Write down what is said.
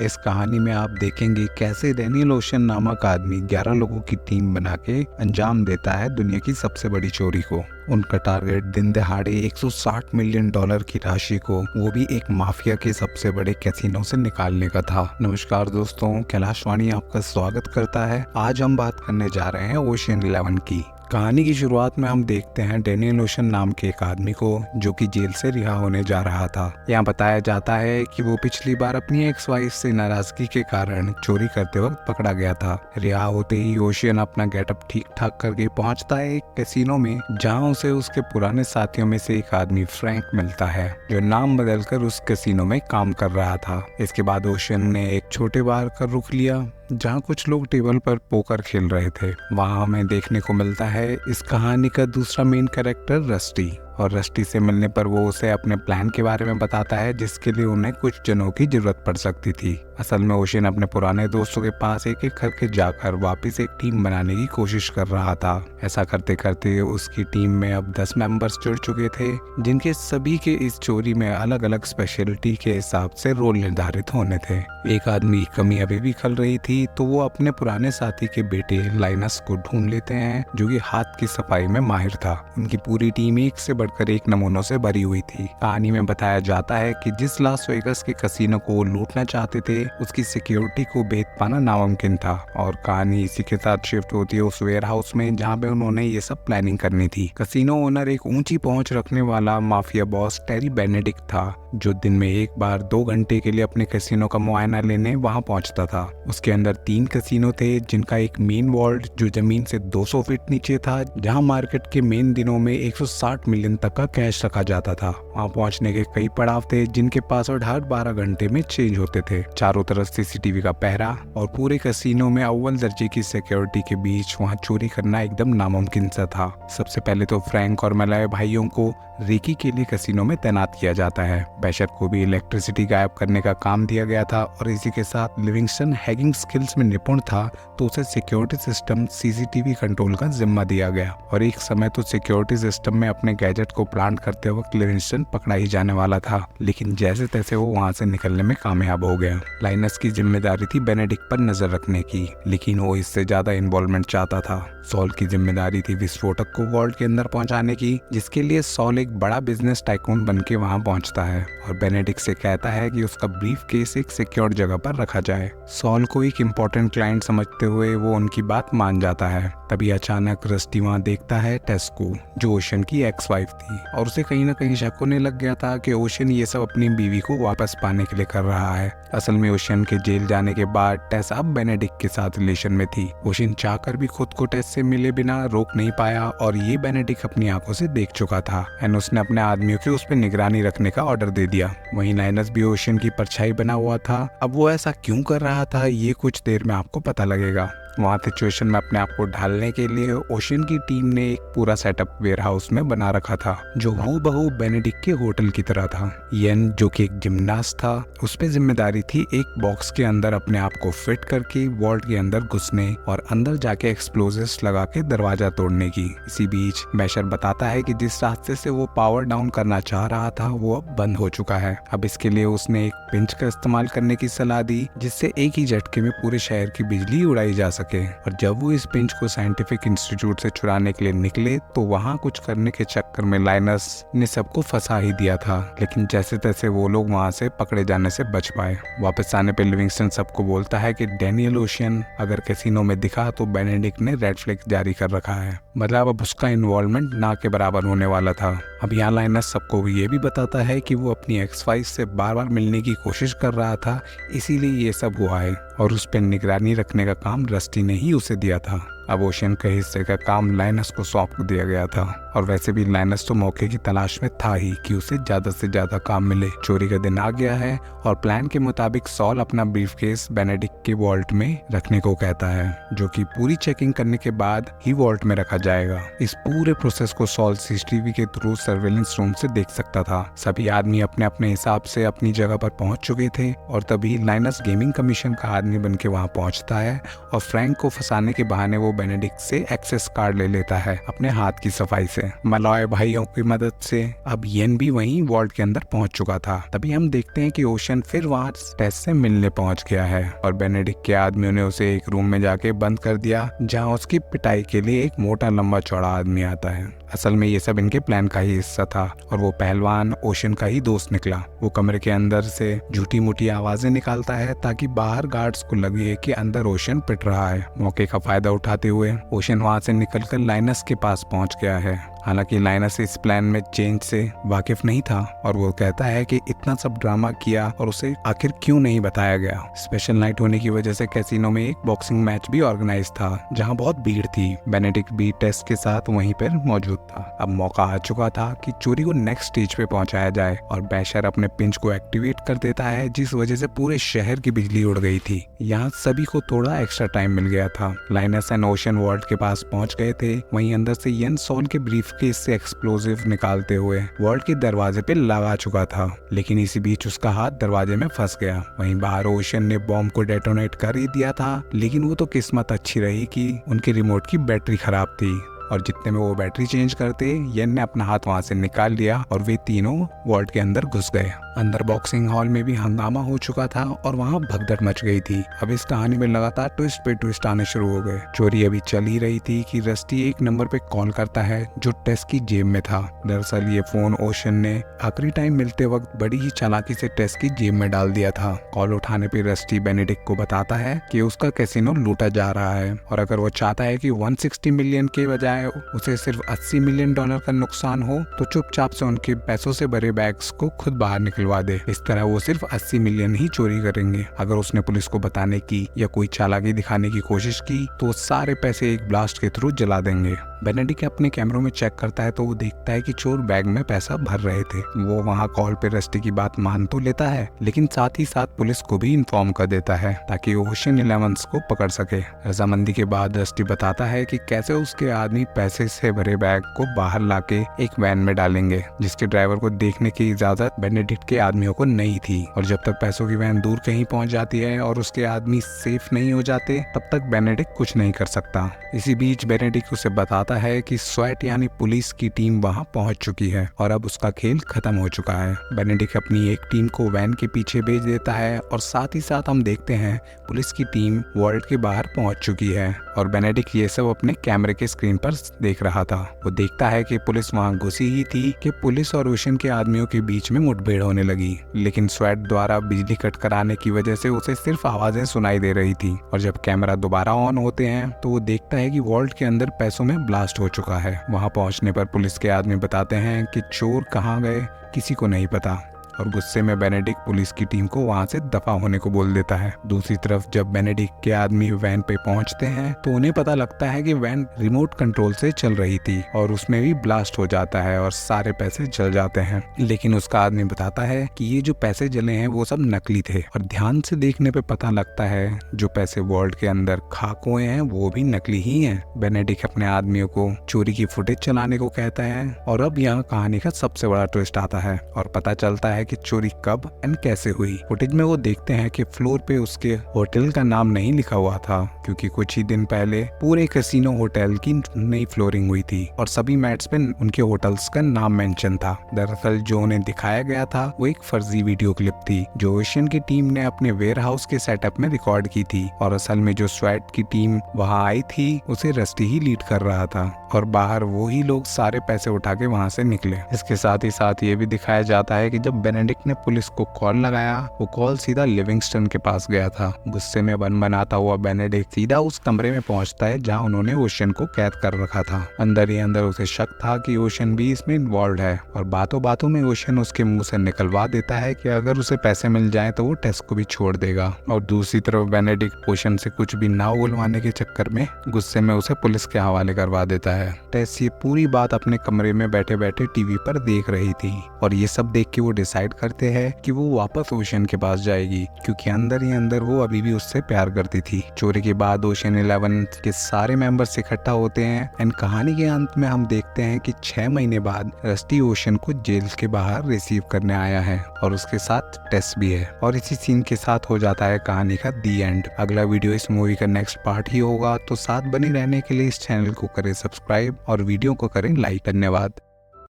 इस कहानी में आप देखेंगे कैसे डेनियल ओशन नामक आदमी 11 लोगों की टीम बना के अंजाम देता है दुनिया की सबसे बड़ी चोरी को। उनका टारगेट दिन दहाड़े 160 मिलियन डॉलर की राशि को, वो भी एक माफिया के सबसे बड़े कैसीनो से निकालने का था। नमस्कार दोस्तों, कैलाश वाणी आपका स्वागत करता है। आज हम बात करने जा रहे हैं ओशन 11 की। कहानी की शुरुआत में हम देखते हैं डेनियल ओशन नाम के एक आदमी को जो कि जेल से रिहा होने जा रहा था। यहाँ बताया जाता है कि वो पिछली बार अपनी एक्स वाइफ से नाराजगी के कारण चोरी करते वक्त पकड़ा गया था। रिहा होते ही ओशन अपना गेटअप ठीक ठाक करके पहुंचता है एक कैसीनो में, जहां उसे उसके पुराने साथियों में से एक आदमी फ्रैंक मिलता है जो नाम बदलकर उस कैसीनो में काम कर रहा था। इसके बाद ओशन ने एक छोटे बार का रुख लिया जहाँ कुछ लोग टेबल पर पोकर खेल रहे थे। वहाँ हमें देखने को मिलता है इस कहानी का दूसरा मेन कैरेक्टर रस्टी, और रस्टी से मिलने पर वो उसे अपने प्लान के बारे में बताता है जिसके लिए उन्हें कुछ जनों की जरूरत पड़ सकती थी। असल में ओशन अपने पुराने दोस्तों के पास एक एक करके जाकर वापस एक टीम बनाने की कोशिश कर रहा था। ऐसा करते करते उसकी टीम में अब 10 मेंबर्स जुड़ चुके थे, जिनके सभी के इस चोरी में अलग अलग स्पेशलिटी के हिसाब से रोल निर्धारित होने थे। एक आदमी की कमी अभी भी खल रही थी, तो वो अपने पुराने साथी के बेटे लाइनस को ढूंढ लेते हैं जो कि हाथ की सफाई में माहिर था। उनकी पूरी टीम एक से बढ़कर एक नमूनों से भरी हुई थी। कहानी में बताया जाता है कि जिस लास वेगास के कसीनो को वो लूटना चाहते थे, उसकी सिक्योरिटी को भेद पाना नामुमकिन था। और कहानी इसी के साथ शिफ्ट होती है उस वेयर हाउस में जहाँ पे उन्होंने ये सब प्लानिंग करनी थी। कसीनो ओनर एक ऊंची पहुंच रखने वाला माफिया बॉस टेरी बेनेडिक्ट था, जो दिन में एक बार 2 घंटे के लिए अपने कसीनो का मुआयना लेने वहां पहुंचता था। उसके अंदर 3 कसीनो थे, जिनका एक मेन वॉल्ट जो जमीन से 200 फीट नीचे था, जहां मार्केट के मेन दिनों में 160 मिलियन तक का कैश रखा जाता था। वहां पहुंचने के कई पड़ाव थे, जिनके पासवर्ड हर 12 घंटे में चेंज होते थे। चारों तरफ सीसीटीवी का पहरा और पूरे कसीनो में अव्वल दर्जे की सिक्योरिटी के बीच वहां चोरी करना एकदम नामुमकिन सा था। सबसे पहले तो फ्रैंक और मलाय भाइयों को रेकी के लिए कसीनो में तैनात किया जाता है। बेशर को भी इलेक्ट्रिसिटी गायब करने का काम दिया गया था, और इसी के साथ लिविंगस्टन हैकिंग स्किल्स में निपुण था, तो उसे सिक्योरिटी सिस्टम सीसीटीवी कंट्रोल का जिम्मा दिया गया। और एक समय तो सिक्योरिटी सिस्टम में अपने गैजेट को प्लांट करते वक्त लिविंगस्टन पकड़ा ही जाने वाला था, लेकिन जैसे तैसे वो वहां से निकलने में कामयाब हो गया। लाइनस की जिम्मेदारी थी बेनेडिक्ट पर नजर रखने की, लेकिन वो इससे ज्यादा इन्वॉल्वमेंट चाहता था। सॉल की जिम्मेदारी थी विस्फोटक को वॉल्ट के अंदर पहुंचाने की, जिसके लिए सॉल एक बड़ा बिजनेस टाइकून बन के वहां पहुंचता है और बेनेडिक्ट से कहता है कि उसका ब्रीफ केस एक सिक्योर जगह पर रखा जाए। सॉल को एक इम्पोर्टेंट क्लाइंट समझते हुए वो उनकी बात मान जाता है। तभी अचानक रस्टी वहां देखता है टेस को, जो ओशन की एक्स वाइफ थी, और उसे कहीं ना कहीं शक होने लग गया था कि ओशन ये सब अपनी बीवी को वापस पाने के लिए कर रहा है। असल में ओशन के जेल जाने के बाद टेस अब बेनेडिक्ट के साथ रिलेशन में थी। ओशन चाहकर भी खुद को टेस से मिले बिना रोक नहीं पाया, और ये बेनेडिक्ट अपनी आंखों से देख चुका था, एंड उसने अपने आदमियों की उस पर निगरानी रखने का ऑर्डर दे दिया। वहीं लाइनस भी ओशन की परछाई बना हुआ था। अब वो ऐसा क्यों कर रहा था, ये कुछ देर में आपको पता लगेगा। वहाँ सिचुएशन में अपने आप को ढालने के लिए ओशन की टीम ने एक पूरा सेटअप वेयर हाउस में बना रखा था, जो हूबहू बेनेडिक्ट के होटल की तरह था। येन, जो कि एक जिम्नास्ट था, उस पे जिम्मेदारी थी एक बॉक्स के अंदर अपने आप को फिट करके वॉल्ट के अंदर घुसने और अंदर जाके एक्सप्लोजिव्स लगा के दरवाजा तोड़ने की। इसी बीच बेशर बताता है कि जिस रास्ते से वो पावर डाउन करना चाह रहा था वो अब बंद हो चुका है। अब इसके लिए उसने एक पिंच का इस्तेमाल करने की सलाह दी, जिससे एक ही झटके में पूरे शहर की बिजली उड़ाई जा सके। और जब वो इस पिंच को साइंटिफिक इंस्टीट्यूट से चुराने के लिए निकले, तो वहाँ कुछ करने के चक्कर में लाइनस ने सबको फंसा ही दिया था, लेकिन जैसे तैसे वो लोग वहाँ से पकड़े जाने से बच पाए। वापस आने पे लिविंगस्टन सबको बोलता है कि डेनियल ओशन अगर कैसीनो में दिखा तो बेनेडिक्ट ने रेड फ्लैग जारी कर रखा है, मतलब अब उसका इन्वॉल्वमेंट ना के बराबर होने वाला था। अब यहाँ लाइनस सबको ये भी बताता है कि वो अपनी एक्स वाइफ से बार बार मिलने की कोशिश कर रहा था, इसीलिए ये सब हुआ है, और उस पर निगरानी रखने का काम रस्टी ने ही उसे दिया था। अब ओशन के हिस्से का काम लाइनस को सौंप दिया गया था, और वैसे भी लाइनस तो मौके की तलाश में था ही कि उसे ज्यादा से ज्यादा काम मिले। चोरी का दिन आ गया है, और प्लान के मुताबिक सॉल अपना ब्रीफकेस बेनेडिक्ट के वॉल्ट में रखने को कहता है, जो कि पूरी चेकिंग करने के बाद ही वॉल्ट में रखा जाएगा। इस पूरे प्रोसेस को सॉल सीसीटीवी के थ्रू सर्वेलेंस रूम से देख सकता था। सभी आदमी अपने अपने हिसाब से अपनी जगह पर पहुंच चुके थे, और तभी लाइनस गेमिंग कमीशन का आदमी बन के वहाँ पहुंचता है, और फ्रैंक को फंसाने के बहाने वो बेनेडिक्ट से एक्सेस कार्ड ले लेता है अपने हाथ की सफाई से। से। मलॉय भाइयों की मदद से अब येन भी वहीं वॉल्ट के अंदर पहुंच चुका था। तभी हम देखते हैं कि ओशन फिर वहां टेस से मिलने पहुंच गया है और बेनेडिक्ट के आदमियों ने उसे एक रूम में जाके बंद कर दिया, जहां उसकी पिटाई के लिए एक मोटा लंबा चौड़ा आदमी आता है। असल में ये सब इनके प्लान का ही हिस्सा था और वो पहलवान ओशन का ही दोस्त निकला। वो कमरे के अंदर से झूठी मूठी आवाजें निकालता है ताकि बाहर गार्ड्स को लगे कि अंदर ओशन पिट रहा है। मौके का फायदा उठाते हुए ओशन वहां से निकलकर लाइनस के पास पहुंच गया है। हालांकि लाइनस इस प्लान में चेंज से वाकिफ नहीं था और वो कहता है कि इतना सब ड्रामा किया और उसे आखिर क्यों नहीं बताया गया। स्पेशल नाइट होने की वजह से कैसीनो में एक बॉक्सिंग मैच भी ऑर्गेनाइज था, जहां बहुत भीड़ थी। बेनेडिक्ट भी टेस्ट के साथ वहीं पर मौजूद था। अब मौका आ चुका था कि चोरी को नेक्स्ट स्टेज पे पहुंचाया जाए और बैशर अपने पिंच को एक्टिवेट कर देता है, जिस वजह से पूरे शहर की बिजली उड़ गई थी। यहाँ सभी को थोड़ा एक्स्ट्रा टाइम मिल गया था। लाइनस एंड ओशन वॉल्ट के पास पहुंच गए थे। वहीं अंदर से येन सॉल के ब्रीफकेस से एक्सप्लोजिव निकालते हुए वॉल्ट के दरवाजे पे लगा चुका था, लेकिन इसी बीच उसका हाथ दरवाजे में फंस गया। वहीं बाहर ओशन ने बॉम्ब को डेटोनेट कर ही दिया था, लेकिन वो तो किस्मत अच्छी रही कि उनके रिमोट की बैटरी खराब थी और जितने में वो बैटरी चेंज करते येन ने अपना हाथ वहां से निकाल लिया और वे तीनों वॉल्ट के अंदर घुस गए। अंदर बॉक्सिंग हॉल में भी हंगामा हो चुका था और वहां भगदड़ मच गई थी। अब इस कहानी में लगातार ट्विस्ट पे ट्विस्ट आने शुरू हो गए। चोरी अभी चल ही रही थी कि रस्टी एक नंबर पे कॉल करता है जो टेस की जेब में था। दरअसल ये फोन ओशन ने आखिरी टाइम मिलते वक्त बड़ी ही चालाकी से टेस की जेब में डाल दिया था। कॉल उठाने पे रस्टी बेनेडिक्ट को बताता है कि उसका कैसीनो लूटा जा रहा है और अगर वो चाहता है कि 160 मिलियन के बजाय उसे सिर्फ $80 मिलियन का नुकसान हो तो चुपचाप से उनके पैसों से भरे बैग्स को खुद बाहर निकलवा दे। इस तरह वो सिर्फ 80 मिलियन ही चोरी करेंगे। अगर उसने पुलिस को बताने की या कोई चालाकी दिखाने की कोशिश की तो वो सारे पैसे एक ब्लास्ट के थ्रू जला देंगे। बेनेडिक्ट अपने कैमरों में चेक करता है तो वो देखता है कि चोर बैग में पैसा भर रहे थे। वो वहाँ कॉल पे रस्टी की बात मान तो लेता है, लेकिन साथ ही साथ पुलिस को भी इन्फॉर्म कर देता है ताकि ओशन 11 को पकड़ सके। रजामंदी के बाद रस्टी बताता है कि कैसे उसके आदमी पैसे से भरे बैग को बाहर लाके एक वैन में डालेंगे, जिसके ड्राइवर को देखने की इजाजत बेनेडिक्ट के आदमियों को नहीं थी। और जब तक पैसों की वैन दूर कहीं पहुंच जाती है और उसके आदमी सेफ नहीं हो जाते, तब तक बेनेडिक्ट कुछ नहीं कर सकता। इसी बीच बेनेडिक्ट उसे बताता है कि स्वैट यानी पुलिस की टीम वहां पहुंच चुकी है और अब उसका खेल खत्म हो चुका है। बेनेडिक्ट अपनी एक टीम को वैन के पीछे भेज देता है और साथ ही साथ हम देखते हैं पुलिस की टीम वर्ल्ड के बाहर पहुंच चुकी है और बेनेडिक्ट ये सब अपने कैमरे के स्क्रीन पर देख रहा था। वो देखता है कि पुलिस वहां घुसी ही थी कि पुलिस और ओशन के आदमियों के बीच में मुठभेड़ होने लगी, लेकिन स्वैट द्वारा बिजली कट कराने की वजह से उसे सिर्फ आवाजें सुनाई दे रही थी। और जब कैमरा दोबारा ऑन होते हैं तो वो देखता है कि वॉल्ट के अंदर पैसों में ब्लास्ट हो चुका है। वहां पहुंचने पर पुलिस के आदमी बताते हैं कि चोर कहां गए किसी को नहीं पता और गुस्से में बेनेडिक्ट पुलिस की टीम को वहां से दफा होने को बोल देता है। दूसरी तरफ जब बेनेडिक्ट के आदमी वैन पे पहुंचते हैं तो उन्हें पता लगता है कि वैन रिमोट कंट्रोल से चल रही थी और उसमें भी ब्लास्ट हो जाता है और सारे पैसे जल जाते हैं। लेकिन उसका आदमी बताता है कि ये जो पैसे जले हैं वो सब नकली थे और ध्यान से देखने पे पता लगता है जो पैसे वॉल्ट के अंदर खाक हुए हैं वो भी नकली ही है। बेनेडिक्ट अपने आदमियों को चोरी की फुटेज चलाने को कहता है और अब यहाँ कहानी का सबसे बड़ा ट्विस्ट आता है और पता चलता है कि चोरी कब एंड कैसे हुई। फुटेज में वो देखते हैं कि फ्लोर पे उसके होटल का नाम नहीं लिखा हुआ था क्योंकि कुछ ही दिन पहले पूरे कैसीनो होटल की नई फ्लोरिंग हुई थी और सभी मैट्स पे उनके होटल्स का नाम मेंशन था। दरअसल जो उन्हें दिखाया गया था वो एक फर्जी वीडियो क्लिप थी जो ओशन की टीम ने अपने वेयर हाउस के सेटअप में रिकॉर्ड की थी और असल में जो स्वैट की टीम वहाँ आई थी उसे रस्टी ही लीड कर रहा था और बाहर वो ही लोग सारे पैसे उठा के वहाँ से निकले। इसके साथ ही साथ ये भी दिखाया जाता है कि जब बेनेडिक्ट ने पुलिस को कॉल लगाया वो कॉल सीधा लिविंगस्टन के पास गया था। गुस्से में बन बनाता हुआ बेनेडिक्ट सीधा उस कमरे में पहुंचता है जहां उन्होंने ओशन को कैद कर रखा था। अंदर ही अंदर उसे शक था कि ओशन भी इसमें इन्वॉल्व है और बातों बातों में ओशन उसके मुंह से निकलवा देता है कि अगर उसे पैसे मिल जाए तो वो टेस को भी छोड़ देगा। और दूसरी तरफ बेनेडिक्ट ओशन से कुछ भी ना उगलवाने के चक्कर में गुस्से में उसे पुलिस के हवाले करवा देता है। टेस ये पूरी बात अपने कमरे में बैठे बैठे टीवी पर देख रही थी और ये सब देख के वो डिसाइड डिसाइड करते हैं कि वो वापस ओशन के पास जाएगी, क्योंकि अंदर ही अंदर वो अभी भी उससे प्यार करती थी। चोरी के बाद ओशन 11 के सारे मेंबर्स इकट्ठा होते हैं एंड कहानी के अंत में हम देखते हैं कि 6 महीने बाद रस्टी ओशन को जेल के बाहर रिसीव करने आया है और उसके साथ टेस भी है। और इसी सीन के साथ हो जाता है कहानी का दी एंड। अगला वीडियो इस मूवी का नेक्स्ट पार्ट ही होगा, तो साथ बने रहने के लिए इस चैनल को करें सब्सक्राइब और वीडियो को करें लाइक। धन्यवाद।